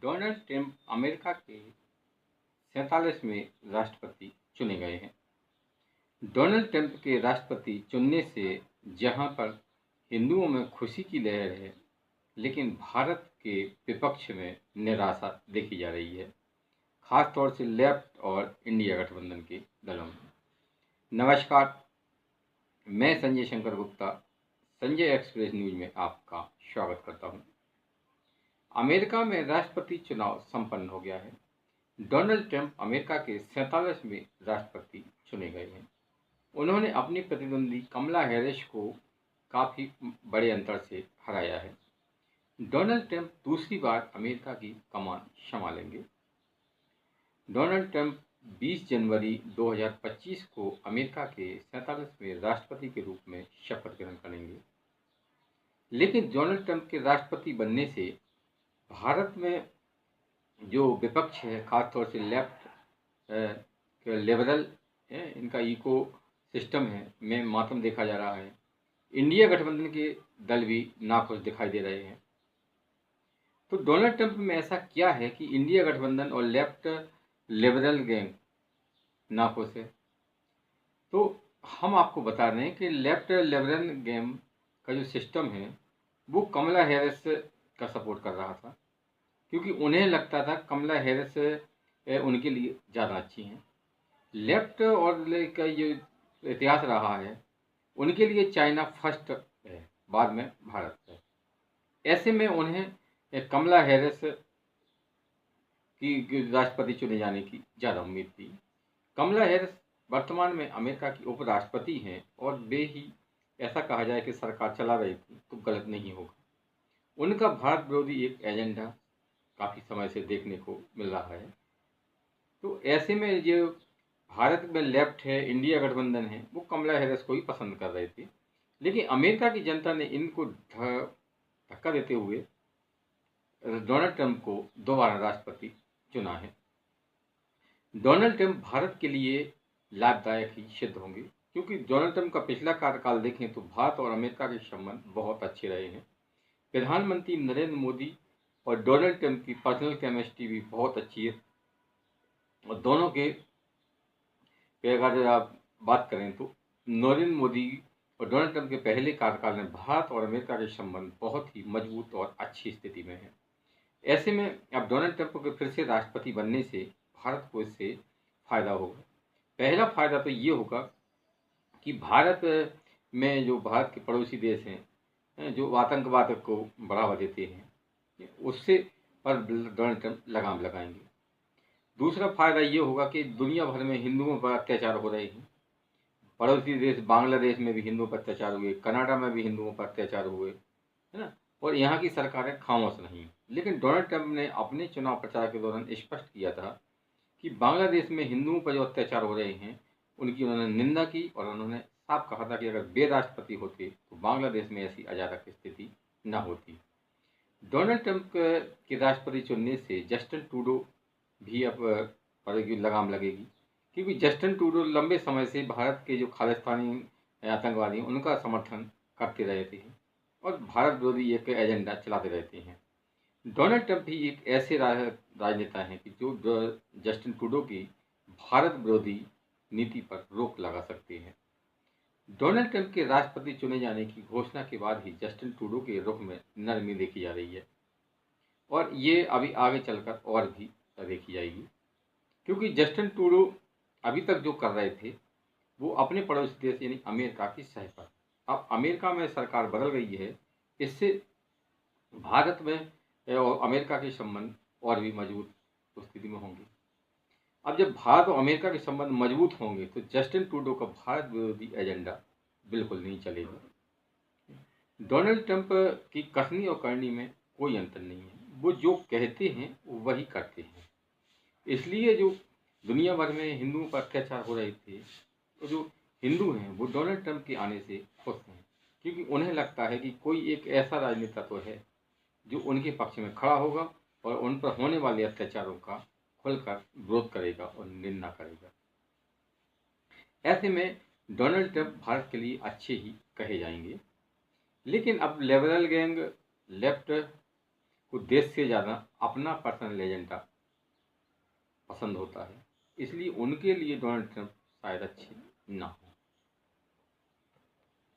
Donald Trump America के 47वें राष्ट्रपति चुने गए हैं। डोनाल्ड ट्रंप के राष्ट्रपति चुनने से जहां पर हिंदुओं में खुशी की लहर है, लेकिन भारत के विपक्ष में निराशा देखी जा रही है, खास तौर से लेफ्ट और इंडिया गठबंधन के दलों में। नमस्कार, मैं संजय शंकर गुप्ता संजय एक्सप्रेस न्यूज में आपका स्वागत करता हूं। अमेरिका में राष्ट्रपति चुनाव संपन्न हो गया है। डोनाल्ड ट्रंप अमेरिका के 47वें राष्ट्रपति चुने गए हैं। उन्होंने अपनी प्रतिद्वंदी कमला हैरिस को काफ़ी बड़े अंतर से हराया है। डोनाल्ड ट्रंप दूसरी बार अमेरिका की कमान संभालेंगे। डोनाल्ड ट्रंप 20 जनवरी 2025 को अमेरिका के 47वें राष्ट्रपति के रूप में शपथ ग्रहण करेंगे। लेकिन डोनाल्ड ट्रंप के राष्ट्रपति बनने से भारत में जो विपक्ष है, खासतौर से लेफ्ट लिबरल इनका इको सिस्टम है में मातम देखा जा रहा है। इंडिया गठबंधन के दल भी नाखुश दिखाई दे रहे हैं। तो डोनाल्ड ट्रंप में ऐसा क्या है कि इंडिया गठबंधन और लेफ्ट लिबरल गैंग नाखुश है? तो हम आपको बता रहे हैं कि लेफ्ट लिबरल गैंग का जो सिस्टम है वो कमला हैरिस का सपोर्ट कर रहा था, क्योंकि उन्हें लगता था कमला हैरिस उनके लिए ज़्यादा अच्छी हैं। लेफ्ट और का जो इतिहास रहा है, उनके लिए चाइना फर्स्ट है, बाद में भारत है। ऐसे में उन्हें कमला हैरिस की राष्ट्रपति चुने जाने की ज़्यादा उम्मीद थी। कमला हैरिस वर्तमान में अमेरिका की उपराष्ट्रपति हैं और वे ही ऐसा कहा जाए कि सरकार चला रही थी तो गलत नहीं होगा। उनका भारत विरोधी एक एजेंडा काफ़ी समय से देखने को मिल रहा है। तो ऐसे में जो भारत में लेफ्ट है, इंडिया गठबंधन है, वो कमला हैरिस को ही पसंद कर रहे थे। लेकिन अमेरिका की जनता ने इनको धक्का देते हुए डोनाल्ड ट्रंप को दोबारा राष्ट्रपति चुना है। डोनाल्ड ट्रंप भारत के लिए लाभदायक ही सिद्ध होंगे, क्योंकि डोनाल्ड ट्रंप का पिछला कार्यकाल देखें तो भारत और अमेरिका के संबंध बहुत अच्छे रहे हैं। प्रधानमंत्री नरेंद्र मोदी और डोनाल्ड ट्रंप की पर्सनल केमिस्ट्री भी बहुत अच्छी है, और दोनों के अगर आप बात करें तो नरेंद्र मोदी और डोनाल्ड ट्रंप के पहले कार्यकाल में भारत और अमेरिका के संबंध बहुत ही मजबूत और अच्छी स्थिति में है। ऐसे में अब डोनाल्ड ट्रंप के फिर से राष्ट्रपति बनने से भारत को इससे फायदा होगा। पहला फायदा तो ये होगा कि भारत में जो भारत के पड़ोसी देश हैं, जो आतंकवाद को बढ़ावा देते हैं, उससे पर डोनाल्ड ट्रंप लगाम लगाएंगे। दूसरा फायदा ये होगा कि दुनिया भर में हिंदुओं पर अत्याचार हो रहे हैं। पड़ोसी देश बांग्लादेश में भी हिंदुओं पर अत्याचार हुए, कनाडा में भी हिंदुओं पर अत्याचार हुए, है ना, और यहाँ की सरकारें खामोश नहीं। लेकिन डोनाल्ड ट्रंप ने अपने चुनाव प्रचार के दौरान स्पष्ट किया था कि बांग्लादेश में हिंदुओं पर जो अत्याचार हो रहे हैं उनकी उन्होंने निंदा की, और उन्होंने साफ कहा था कि अगर वे राष्ट्रपति होते तो बांग्लादेश में ऐसी अराजक स्थिति न होती। डोनाल्ड ट्रंप के राष्ट्रपति चुनने से जस्टिन ट्रूडो भी अब पर लगाम लगेगी, क्योंकि जस्टिन ट्रूडो लंबे समय से भारत के जो खालिस्तानी आतंकवादी हैं उनका समर्थन करते रहते हैं और भारत विरोधी एक एजेंडा चलाते रहते हैं। डोनाल्ड ट्रंप भी एक ऐसे राजनेता हैं कि जो जस्टिन ट्रूडो की भारत विरोधी नीति पर रोक लगा सकते हैं। डोनाल्ड ट्रंप के राष्ट्रपति चुने जाने की घोषणा के बाद ही जस्टिन ट्रूडो के रुख में नरमी देखी जा रही है, और ये अभी आगे चलकर और भी देखी जाएगी, क्योंकि जस्टिन ट्रूडो अभी तक जो कर रहे थे वो अपने पड़ोसी देश यानी अमेरिका की सह पर। अब अमेरिका में सरकार बदल गई है, इससे भारत में और अमेरिका के संबंध और भी मजबूत स्थिति में होंगे। अब जब भारत और अमेरिका के संबंध मजबूत होंगे तो जस्टिन ट्रूडो का भारत विरोधी एजेंडा बिल्कुल नहीं चलेगा। डोनाल्ड ट्रंप की कसनी और करनी में कोई अंतर नहीं है, वो जो कहते हैं वो वही करते हैं। इसलिए जो दुनिया भर में हिंदुओं पर अत्याचार हो रहे थे, तो जो हिंदू हैं वो डोनाल्ड ट्रंप के आने से खुश हैं, क्योंकि उन्हें लगता है कि कोई एक ऐसा राजनेता तो है जो उनके पक्ष में खड़ा होगा और उन पर होने वाले अत्याचारों का खुलकर विरोध करेगा और निंदा करेगा। ऐसे में डोनाल्ड ट्रंप भारत के लिए अच्छे ही कहे जाएंगे। लेकिन अब लिबरल गैंग, लेफ्ट को देश से ज़्यादा अपना पर्सनल एजेंडा पसंद होता है, इसलिए उनके लिए डोनाल्ड ट्रंप शायद अच्छे ना हो।